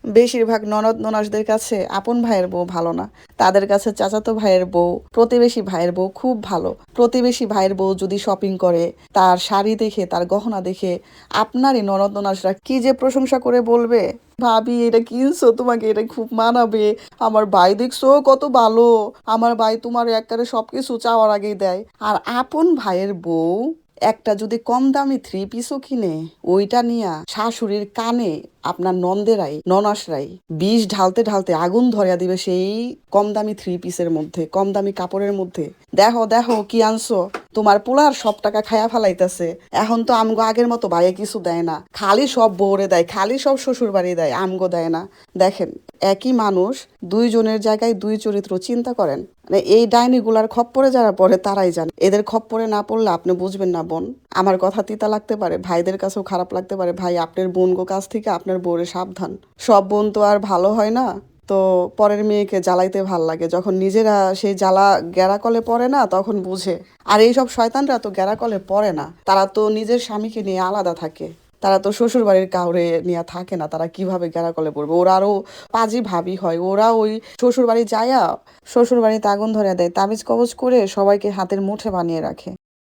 বেশিরভাগ ননদ ননাসদের কাছে আপন ভাইয়ের বউ ভালো না, তাদের কাছে চাচাতো ভাইয়ের বউ, প্রতিবেশী ভাইয়ের বউ খুব ভালো। প্রতিবেশী ভাইয়ের বউ যদি শপিং করে, তার শাড়ি দেখে, তার গহনা দেখে আপনারই ননদ ননাসরা কি যে প্রশংসা করে বলবে, ভাবি এটা কিনছো, তোমাকে এটা খুব মানাবে, আমার ভাই দেখছো কত ভালো, আমার ভাই তোমার একবারে সবকিছু চাওয়ার আগেই দেয়। আর আপন ভাইয়ের বউ একটা যদি কম দামি থ্রি পিসও কিনে, ওইটা নিয়া শাশুড়ির কানে আপনার নন্দেরাই ননাসরাই বিষ ঢালতে ঢালতে আগুন ধরিয়া দিবে সেই কম দামি থ্রি পিসের মধ্যে, কম দামি কাপড়ের মধ্যে। দেখো দেখো কি আনছো, তোমার পোলার সব টাকা খায়া ফেলাইতেছে, এখন তো আমগো আগের মতো ভাইয়ে কিছু দেয় না, খালি সব বউরে দেয়, খালি সব শ্বশুর বাড়ি দেয়, আমগো দেয় না। দেখেন, একই মানুষ দুইজনের জায়গায় দুই চরিত্র, চিন্তা করেন। মানে এই ডাইনিগুলার খপ্পরে যারা পড়ে তারাই জানে, এদের খপ্পরে না পড়লে আপনি বুঝবেন না বোন। আমার কথা তিতা লাগতে পারে, ভাইদের কাছেও খারাপ লাগতে পারে, ভাই আপনার বোন গো কাছ থেকে আপনার বউরে সাবধান। সব বোন তো আর ভালো হয় না। তো পরের মেয়েকে জ্বালাইতে ভাল লাগে, যখন নিজেরা সেই জ্বালা গ্যারাকলে পড়ে না তখন বুঝে। আর এইসব শয়তানরা তো গ্যারাকলে পড়ে না, তারা তো নিজের স্বামীকে নিয়ে আলাদা থাকে, তারা তো শ্বশুর বাড়ির কাউরে নিয়ে থাকে না, তারা কিভাবে গ্যারাকলে পড়বে, ওরা আরো পাজি ভাবি হয়, ওরা ওই শ্বশুর বাড়ি যায়া শ্বশুর বাড়িতে আগুন ধরে দেয়, তাবিজ কবজ করে সবাইকে হাতের মুঠে বানিয়ে রাখে।